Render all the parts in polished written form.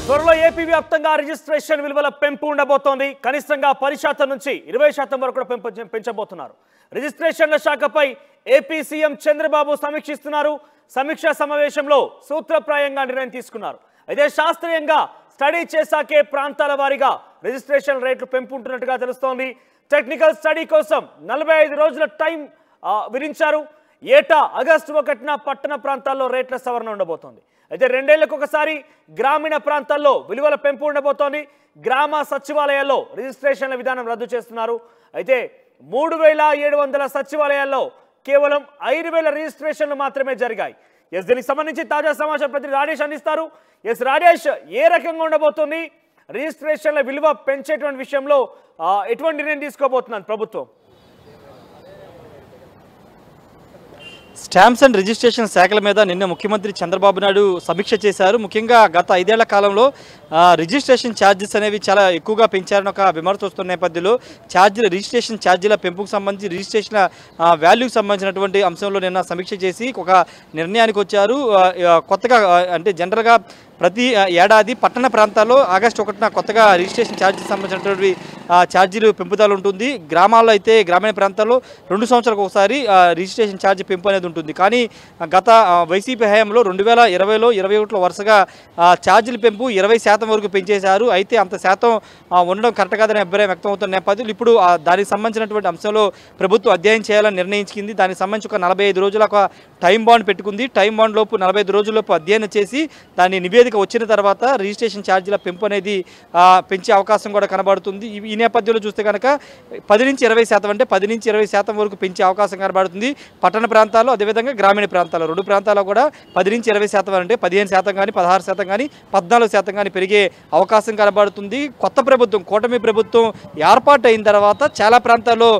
త్వరలో ఏపీ వ్యాప్తంగా రిజిస్ట్రేషన్ విలువల పెంపు ఉండబోతోంది. కనిష్టంగా 10% నుంచి 20% వరకు పెంచబోతున్నారు. రిజిస్ట్రేషన్ల శాఖపై ఏపీ సీఎం చంద్రబాబు సమీక్షిస్తున్నారు. సమీక్షా సమావేశంలో సూత్రప్రాయంగా నిర్ణయం తీసుకున్నారు. అయితే శాస్త్రీయంగా స్టడీ చేశాకే ప్రాంతాల వారీగా రిజిస్ట్రేషన్ రేట్లు పెంపు ఉంటున్నట్టుగా తెలుస్తోంది. టెక్నికల్ స్టడీ కోసం 45 రోజుల టైం విధించారు. ఏటా ఆగస్టు 1న పట్టణ ప్రాంతాల్లో రేట్ల సవరణ ఉండబోతోంది. అయితే 2 ఏళ్లకు ఒకసారి గ్రామీణ ప్రాంతాల్లో విలువల పెంపు ఉండబోతోంది. గ్రామ సచివాలయాల్లో రిజిస్ట్రేషన్ల విధానం రద్దు చేస్తున్నారు. అయితే 3700 సచివాలయాల్లో కేవలం 5000 రిజిస్ట్రేషన్లు మాత్రమే జరిగాయి. దీనికి సంబంధించి తాజా సమాచారం ప్రతినిధి రాజేష్ అందిస్తారు. రాజేష్, ఏ రకంగా ఉండబోతుంది? రిజిస్ట్రేషన్ల విలువ పెంచేటువంటి విషయంలో ఎటువంటి నిర్ణయం తీసుకోబోతున్నారు ప్రభుత్వం? స్టాంప్స్ అండ్ రిజిస్ట్రేషన్ శాఖల మీద నిన్న ముఖ్యమంత్రి చంద్రబాబు నాయుడు సమీక్ష చేశారు. ముఖ్యంగా గత 5 ఏళ్ల కాలంలో రిజిస్ట్రేషన్ ఛార్జెస్ అనేవి చాలా ఎక్కువగా పెంచారని ఒక విమర్శ వస్తున్న నేపథ్యంలో రిజిస్ట్రేషన్ ఛార్జీల పెంపుకు సంబంధించి రిజిస్ట్రేషన్ వాల్యూకి సంబంధించినటువంటి అంశంలో నిన్న సమీక్ష చేసి ఒక నిర్ణయానికి వచ్చారు. కొత్తగా అంటే జనరల్గా ప్రతి ఏడాది పట్టణ ప్రాంతాల్లో ఆగస్టు 1న కొత్తగా రిజిస్ట్రేషన్ ఛార్జీకి సంబంధించినటువంటి ఛార్జీలు పెంపుదల ఉంటుంది. గ్రామాల్లో అయితే గ్రామీణ ప్రాంతాల్లో 2 సంవత్సరాలకు ఒకసారి రిజిస్ట్రేషన్ ఛార్జీ పెంపు అనేది ఉంటుంది. కానీ గత వైసీపీ హయాంలో 2020లో 21లో వరుసగా ఛార్జీల పెంపు 20% వరకు పెంచేశారు. అయితే అంత శాతం ఉండడం కరెక్ట్ కాదని అభిప్రాయం వ్యక్తం అవుతున్న నేపథ్యంలో ఇప్పుడు దానికి సంబంధించినటువంటి అంశంలో ప్రభుత్వం అధ్యయనం చేయాలని నిర్ణయించింది. దానికి సంబంధించి ఒక 45 రోజుల ఒక టైం బాండ్ పెట్టుకుంది. టైం బాండ్ లోపు 45 రోజుల్లోపు అధ్యయనం చేసి దాని నివేదిక వచ్చిన తర్వాత రిజిస్ట్రేషన్ ఛార్జీల పెంపు అనేది పెంచే అవకాశం కూడా కనబడుతుంది. ఈ నేపథ్యంలో చూస్తే కనుక 10 నుంచి 20% అంటే 10 నుంచి 20% వరకు పెంచే అవకాశం కనబడుతుంది. పట్టణ ప్రాంతాల్లో అదేవిధంగా గ్రామీణ ప్రాంతాల్లో 2 ప్రాంతాల్లో కూడా 10 నుంచి 20% అంటే 15% కానీ 16% కానీ 14% కానీ పెరిగే అవకాశం కనబడుతుంది. కొత్త ప్రభుత్వం కూటమి ప్రభుత్వం ఏర్పాటు అయిన తర్వాత చాలా ప్రాంతాల్లో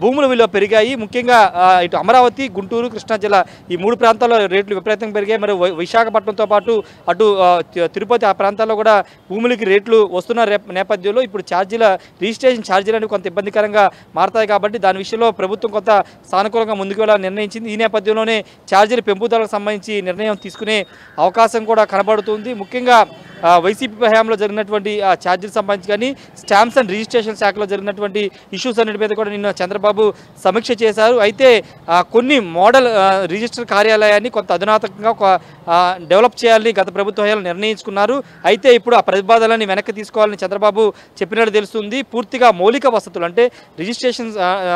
భూముల విలువ పెరిగాయి. ముఖ్యంగా ఇటు అమరావతి, గుంటూరు, కృష్ణా జిల్లా ఈ 3 ప్రాంతాల్లో రేట్లు విపరీతంగా పెరిగాయి. మరి విశాఖపట్నంతో పాటు అటు తిరుపతి ఆ ప్రాంతాల్లో కూడా భూములకి రేట్లు వస్తున్న నేపథ్యంలో ఇప్పుడు రిజిస్ట్రేషన్ ఛార్జీలు అనేవి కొంత ఇబ్బందికరంగా మారతాయి. కాబట్టి దాని విషయంలో ప్రభుత్వం కొంత సానుకూలంగా ముందుకు వెళ్ళాలని నిర్ణయించింది. ఈ నేపథ్యంలోనే ఛార్జీల పెంపుదలకు సంబంధించి నిర్ణయం తీసుకునే అవకాశం కూడా కనబడుతుంది. ముఖ్యంగా వైసీపీ హయాంలో జరిగినటువంటి ఛార్జీలకు సంబంధించి కానీ స్టాంప్స్ అండ్ రిజిస్ట్రేషన్ శాఖలో జరిగినటువంటి ఇష్యూస్ అన్నిటి మీద కూడా నిన్న చంద్రబాబు సమీక్ష చేశారు. అయితే కొన్ని మోడల్ రిజిస్టర్ కార్యాలయాన్ని కొంత అధునాతకంగా డెవలప్ చేయాలని గత ప్రభుత్వ హయాంలో నిర్ణయించుకున్నారు. అయితే ఇప్పుడు ఆ ప్రతిపాదనని వెనక్కి తీసుకోవాలని చంద్రబాబు చెప్పినట్టు తెలుస్తుంది. పూర్తిగా మౌలిక వసతులు అంటే రిజిస్ట్రేషన్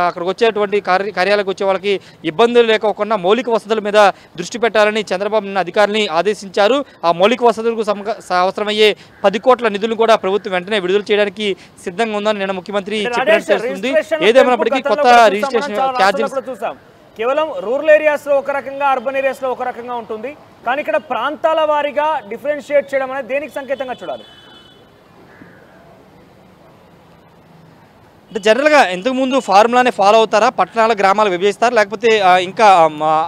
అక్కడికి వచ్చేటువంటి కార్యాలయాలకు వచ్చే వాళ్ళకి ఇబ్బందులు లేకోకుండా మౌలిక వసతుల మీద దృష్టి పెట్టాలని చంద్రబాబు నిన్న అధికారులని ఆదేశించారు. ఆ మౌలిక వసతులకు అవసరమయ్యే 10 కోట్ల నిధులు కూడా ప్రభుత్వం వెంటనే విడుదల చేయడానికి సిద్ధంగా ఉందని నిన్న ముఖ్యమంత్రి చెప్పినట్టు తెలుస్తుంది. ఏదేమైనప్పటికీ కొత్త రిజిస్ట్రేషన్ ఛార్జీలు చూసాం. కేవలం రూరల్ ఏరియాస్ లో ఒక రకంగా, అర్బన్ ఏరియాస్ లో ఒక రకంగా ఉంటుంది. కానీ ఇక్కడ ప్రాంతాల వారీగా డిఫరెన్షియేట్ చేయడం అనేది దేనికి సంకేతంగా చూడాలి? అంటే జనరల్గా ఇంతకుముందు ఫార్ములానే ఫాలో అవుతారా? పట్టణాల గ్రామాలు విభజిస్తారా? లేకపోతే ఇంకా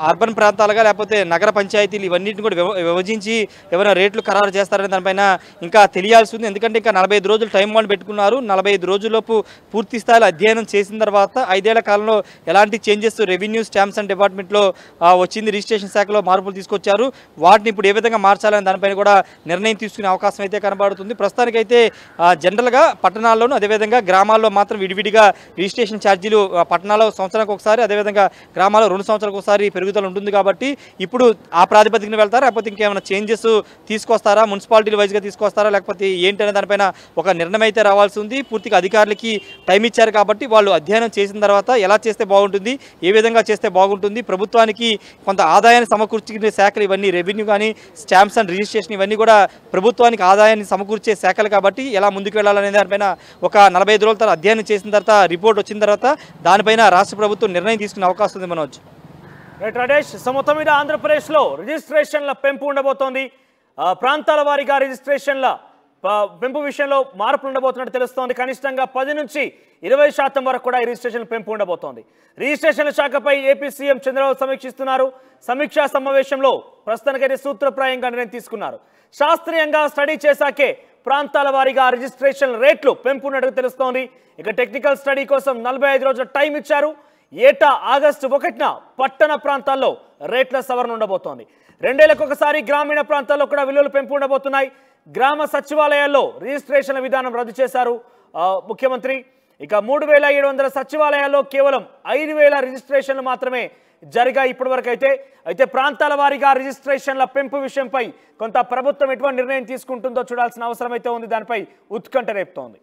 అర్బన్ ప్రాంతాలుగా లేకపోతే నగర పంచాయతీలు ఇవన్నింటిని కూడా విభజించి ఏమైనా రేట్లు ఖరారు చేస్తారనే దానిపైన ఇంకా తెలియాల్సి ఉంది. ఎందుకంటే ఇంకా 45 రోజులు టైం బాండ్ పెట్టుకున్నారు. 45 రోజుల్లోపు పూర్తి స్థాయిలో అధ్యయనం చేసిన తర్వాత 5 ఏళ్ల కాలంలో ఎలాంటి చేంజెస్ రెవెన్యూ, స్టాంప్స్ అండ్ డిపార్ట్మెంట్లో వచ్చింది, రిజిస్ట్రేషన్ శాఖలో మార్పులు తీసుకొచ్చారు. వాటిని ఇప్పుడు ఏ విధంగా మార్చాలని దానిపైన కూడా నిర్ణయం తీసుకునే అవకాశం అయితే కనబడుతుంది. ప్రస్తుతానికైతే జనరల్గా పట్టణాల్లోనూ అదేవిధంగా గ్రామాల్లో మాత్రం విడివిడిగా రిజిస్ట్రేషన్ ఛార్జీలు పట్టణాల్లో సంవత్సరానికి ఒకసారి, అదేవిధంగా గ్రామాల్లో 2 సంవత్సరాలకు ఒకసారి పెరుగుదల ఉంటుంది. కాబట్టి ఇప్పుడు ఆ ప్రాతిపదికన వెళ్తారా, లేకపోతే ఇంకేమైనా చేంజెస్ తీసుకొస్తారా, మున్సిపాలిటీల వైజ్గా తీసుకొస్తారా, లేకపోతే ఏంటనే దానిపైన ఒక నిర్ణయం అయితే రావాల్సి ఉంది. పూర్తిగా అధికారులకి టైం ఇచ్చారు కాబట్టి వాళ్ళు అధ్యయనం చేసిన తర్వాత ఎలా చేస్తే బాగుంటుంది, ఏ విధంగా చేస్తే బాగుంటుంది, ప్రభుత్వానికి కొంత ఆదాయాన్ని సమకూర్చుకునే శాఖలు ఇవన్నీ రెవెన్యూ కానీ స్టాంప్స్ అండ్ రిజిస్ట్రేషన్ ఇవన్నీ కూడా ప్రభుత్వానికి ఆదాయాన్ని సమకూర్చే శాఖలు కాబట్టి ఎలా ముందుకు వెళ్ళాలనే దానిపైన ఒక 45 రోజుల తర్వాత అధ్యయనం చేసిన తర్వాత రిపోర్ట్ వచ్చిన తర్వాత దానిపైన రాష్ట్ర ప్రభుత్వం నిర్ణయం తీసుకునే అవకాశం ఉంది. మనోజ్, రాజేష్, మొత్తం మీద ఆంధ్రప్రదేశ్లో రిజిస్ట్రేషన్ల పెంపు ఉండబోతోంది. ప్రాంతాల వారీగా రిజిస్ట్రేషన్ల పెంపు విషయంలో మార్పులు ఉండబోతున్నట్టు తెలుస్తోంది. కనిష్టంగా 10 నుంచి 20% వరకు కూడా ఈ రిజిస్ట్రేషన్ పెంపు ఉండబోతోంది. రిజిస్ట్రేషన్ల శాఖపై ఏపీ సీఎం చంద్రబాబు సమీక్షిస్తున్నారు. సమీక్షా సమావేశంలో ప్రస్తుతానికైతే సూత్రప్రాయంగా నిర్ణయం తీసుకున్నారు. శాస్త్రీయంగా స్టడీ చేశాకే ప్రాంతాల వారీగా రిజిస్ట్రేషన్ రేట్లు పెంపు ఉన్నట్టు తెలుస్తోంది. ఇక టెక్నికల్ స్టడీ కోసం 45 రోజుల టైం ఇచ్చారు. ఏటా ఆగస్టు 1న పట్టణ ప్రాంతాల్లో రేట్ల సవరణ ఉండబోతోంది. 2 ఏళ్లకు ఒకసారి గ్రామీణ ప్రాంతాల్లో కూడా విలువలు పెంపు ఉండబోతున్నాయి. గ్రామ సచివాలయాల్లో రిజిస్ట్రేషన్ల విధానం రద్దు చేశారు ముఖ్యమంత్రి. ఇక 3700 సచివాలయాల్లో కేవలం 5000 రిజిస్ట్రేషన్లు మాత్రమే జరిగాయి ఇప్పటివరకు. అయితే ప్రాంతాల వారీగా రిజిస్ట్రేషన్ల పెంపు విషయంపై కొంత ప్రభుత్వం ఎటువంటి నిర్ణయం తీసుకుంటుందో చూడాల్సిన అవసరం అయితే ఉంది. దానిపై ఉత్కంఠ రేపుతోంది.